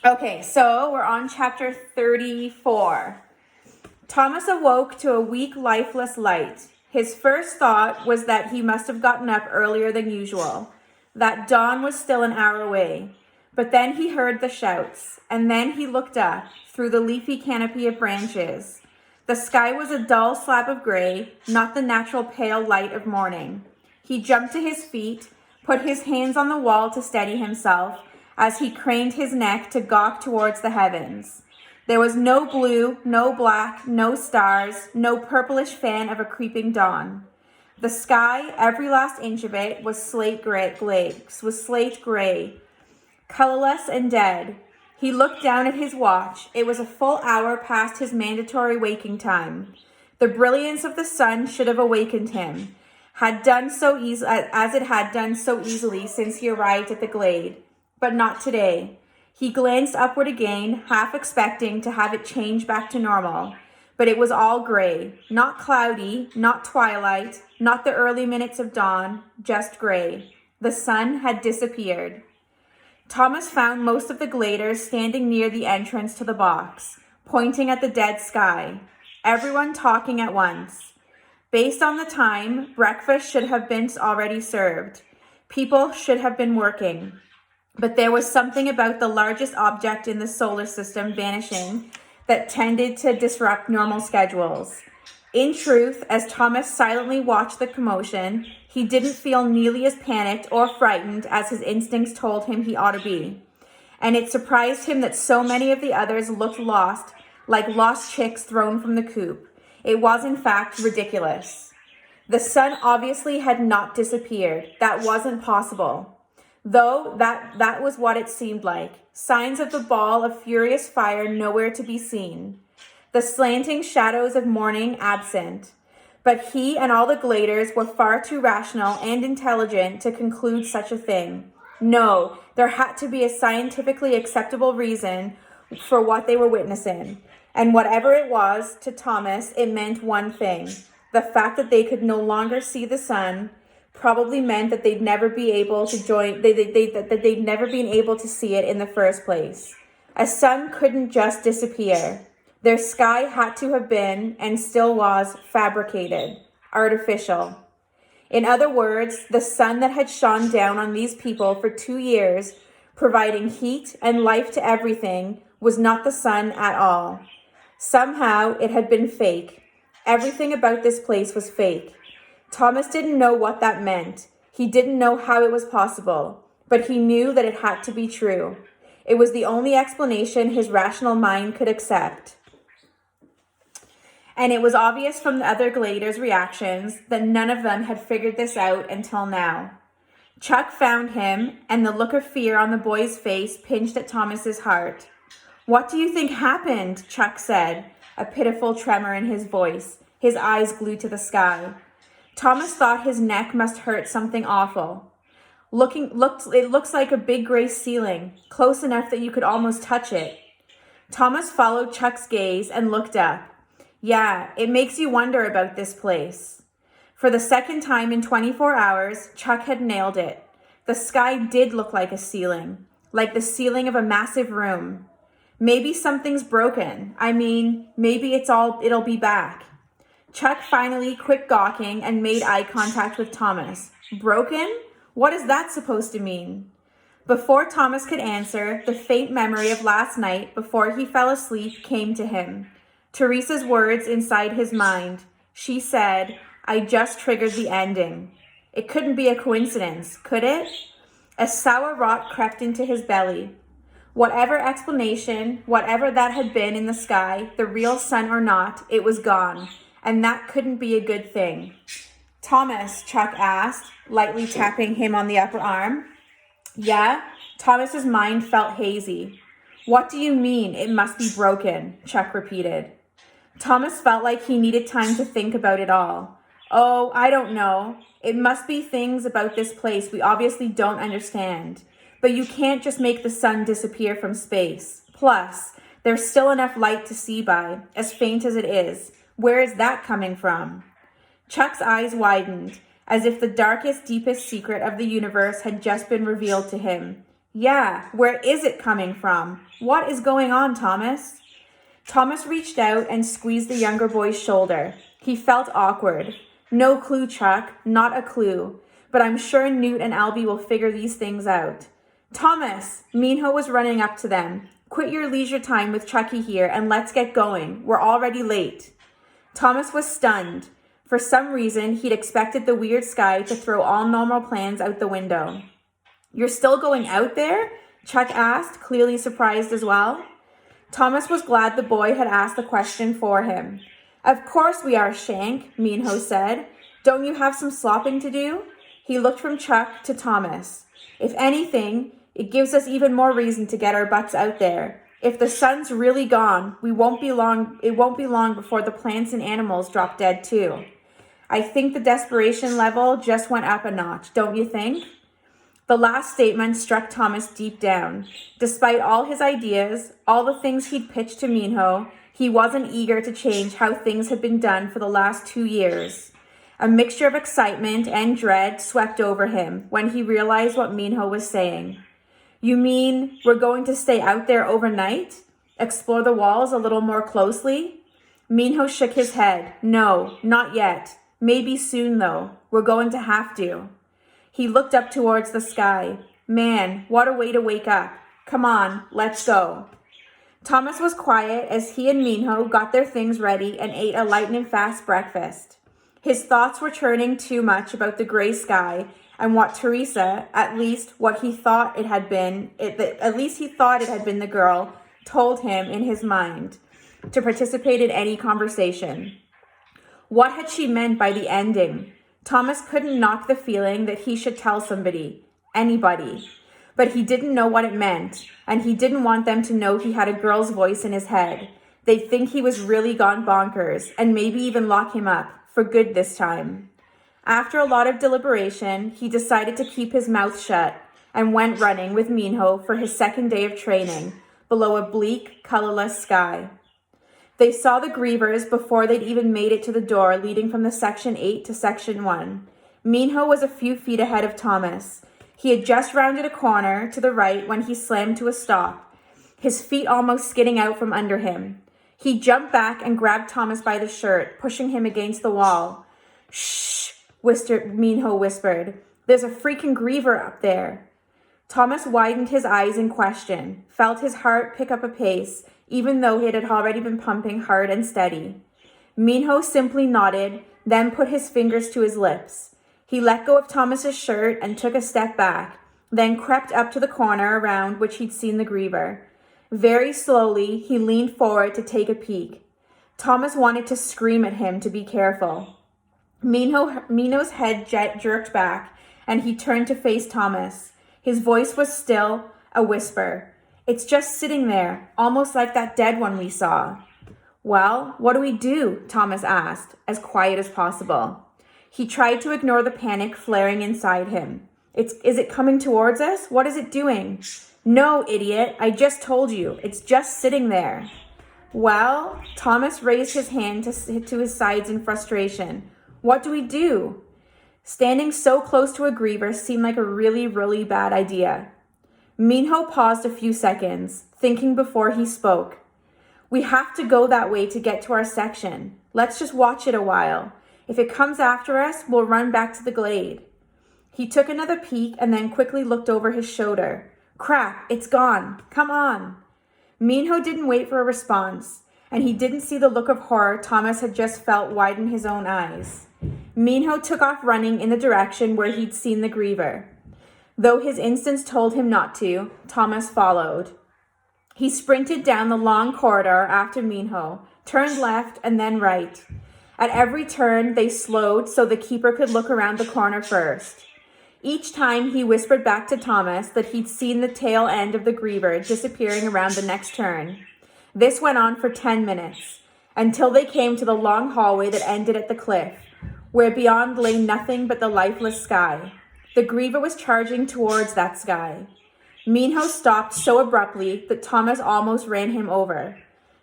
Okay, so we're on chapter 34. Thomas awoke to a weak, lifeless light. His first thought was that he must have gotten up earlier than usual, that dawn was still an hour away. But then he heard the shouts, and then he looked up through the leafy canopy of branches. The sky was a dull slab of gray, not the natural pale light of morning. He jumped to his feet, put his hands on the wall to steady himself, as he craned his neck to gawk towards the heavens. There was no blue, no black, no stars, no purplish fan of a creeping dawn. The sky, every last inch of it, was slate gray, colorless and dead. He looked down at his watch. It was a full hour past his mandatory waking time. The brilliance of the sun should have awakened him, as it had done so easily since he arrived at the glade. But not today. He glanced upward again, half expecting to have it change back to normal. But it was all gray, not cloudy, not twilight, not the early minutes of dawn, just gray. The sun had disappeared. Thomas found most of the gladers standing near the entrance to the box, pointing at the dead sky, everyone talking at once. Based on the time, breakfast should have been already served. People should have been working. But there was something about the largest object in the solar system vanishing that tended to disrupt normal schedules. In truth, as Thomas silently watched the commotion, he didn't feel nearly as panicked or frightened as his instincts told him he ought to be. And it surprised him that so many of the others looked lost, like lost chicks thrown from the coop. It was, in fact, ridiculous. The sun obviously had not disappeared. That wasn't possible. Though that was what it seemed like. Signs of the ball of furious fire nowhere to be seen. The slanting shadows of morning absent. But he and all the gladers were far too rational and intelligent to conclude such a thing. No, there had to be a scientifically acceptable reason for what they were witnessing. And whatever it was, to Thomas, it meant one thing. The fact that they could no longer see the sun probably meant that they'd never be able to that they'd never been able to see it in the first place. A sun couldn't just disappear. Their sky had to have been, and still was, fabricated, artificial. In other words, the sun that had shone down on these people for 2 years, providing heat and life to everything, was not the sun at all. Somehow it had been fake. Everything about this place was fake. Thomas didn't know what that meant. He didn't know how it was possible, but he knew that it had to be true. It was the only explanation his rational mind could accept. And it was obvious from the other gladers' reactions that none of them had figured this out until now. Chuck found him, and the look of fear on the boy's face pinched at Thomas's heart. "What do you think happened?" Chuck said, a pitiful tremor in his voice, his eyes glued to the sky. Thomas thought his neck must hurt something awful. It looks like a big gray ceiling, close enough that you could almost touch it. Thomas followed Chuck's gaze and looked up. Yeah, it makes you wonder about this place. For the second time in 24 hours, Chuck had nailed it. The sky did look like a ceiling, like the ceiling of a massive room. Maybe something's broken. Maybe it'll be back. Chuck finally quit gawking and made eye contact with Thomas. Broken? What is that supposed to mean? Before Thomas could answer, the faint memory of last night before he fell asleep came to him. Teresa's words inside his mind. She said, "I just triggered the ending." It couldn't be a coincidence, could it? A sour rot crept into his belly. Whatever explanation, whatever that had been in the sky, the real sun or not, it was gone. And that couldn't be a good thing. "Thomas," Chuck asked, lightly tapping him on the upper arm. "Yeah?" Thomas's mind felt hazy. "What do you mean, it must be broken?" Chuck repeated. Thomas felt like he needed time to think about it all. "Oh, I don't know. It must be things about this place we obviously don't understand. But you can't just make the sun disappear from space. Plus, there's still enough light to see by, as faint as it is. Where is that coming from?" Chuck's eyes widened, as if the darkest, deepest secret of the universe had just been revealed to him. Yeah, where is it coming from? What is going on, Thomas? Thomas reached out and squeezed the younger boy's shoulder. He felt awkward. No clue, Chuck, not a clue. But I'm sure Newt and Albie will figure these things out. Thomas! Minho was running up to them. Quit your leisure time with Chucky here and let's get going. We're already late. Thomas was stunned. For some reason, he'd expected the weird sky to throw all normal plans out the window. You're still going out there? Chuck asked, clearly surprised as well. Thomas was glad the boy had asked the question for him. Of course we are, Shank, Minho said. Don't you have some slopping to do? He looked from Chuck to Thomas. If anything, it gives us even more reason to get our butts out there. If the sun's really gone, it won't be long before the plants and animals drop dead too. I think the desperation level just went up a notch, don't you think? The last statement struck Thomas deep down. Despite all his ideas, all the things he'd pitched to Minho, he wasn't eager to change how things had been done for the last 2 years. A mixture of excitement and dread swept over him when he realized what Minho was saying. You mean we're going to stay out there overnight? Explore the walls a little more closely? Minho shook his head. No, not yet. Maybe soon though. We're going to have to. He looked up towards the sky. Man, what a way to wake up. Come on, let's go. Thomas was quiet as he and Minho got their things ready and ate a lightning fast breakfast. His thoughts were turning too much about the gray sky and what Teresa, at least he thought it had been the girl, told him in his mind to participate in any conversation. What had she meant by the ending? Thomas couldn't knock the feeling that he should tell somebody, anybody. But he didn't know what it meant, and he didn't want them to know he had a girl's voice in his head. They'd think he was really gone bonkers, and maybe even lock him up, for good this time. After a lot of deliberation, he decided to keep his mouth shut, and went running with Minho for his second day of training, below a bleak, colorless sky. They saw the Grievers before they'd even made it to the door leading from the Section 8 to Section 1. Minho was a few feet ahead of Thomas. He had just rounded a corner to the right when he slammed to a stop, his feet almost skidding out from under him. He jumped back and grabbed Thomas by the shirt, pushing him against the wall. Shh, Minho whispered. There's a freaking Griever up there. Thomas widened his eyes in question, felt his heart pick up a pace, even though it had already been pumping hard and steady. Minho simply nodded, then put his fingers to his lips. He let go of Thomas's shirt and took a step back, then crept up to the corner around which he'd seen the Griever. Very slowly, he leaned forward to take a peek. Thomas wanted to scream at him to be careful. Minho's head jerked back, and he turned to face Thomas. His voice was still a whisper. It's just sitting there, almost like that dead one we saw. Well, what do we do? Thomas asked, as quiet as possible. He tried to ignore the panic flaring inside him. Is it coming towards us? What is it doing? No, idiot, I just told you. It's just sitting there. Well, Thomas raised his hand to his sides in frustration. What do we do? Standing so close to a Griever seemed like a really, really bad idea. Minho paused a few seconds, thinking before he spoke. We have to go that way to get to our section. Let's just watch it a while. If it comes after us, we'll run back to the glade. He took another peek and then quickly looked over his shoulder. Crap, it's gone. Come on. Minho didn't wait for a response, and he didn't see the look of horror Thomas had just felt widen his own eyes. Minho took off running in the direction where he'd seen the Griever. Though his instincts told him not to, Thomas followed. He sprinted down the long corridor after Minho, turned left and then right. At every turn, they slowed so the keeper could look around the corner first. Each time, he whispered back to Thomas that he'd seen the tail end of the Griever disappearing around the next turn. This went on for 10 minutes, until they came to the long hallway that ended at the cliff, where beyond lay nothing but the lifeless sky. The Griever was charging towards that sky. Minho stopped so abruptly that Thomas almost ran him over.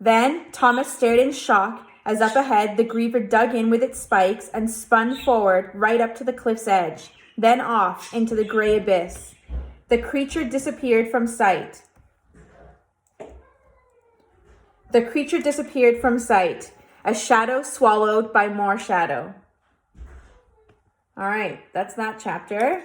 Then Thomas stared in shock as up ahead the Griever dug in with its spikes and spun forward right up to the cliff's edge, then off into the gray abyss. The creature disappeared from sight. The creature disappeared from sight. A shadow swallowed by more shadow. All right, that's that chapter.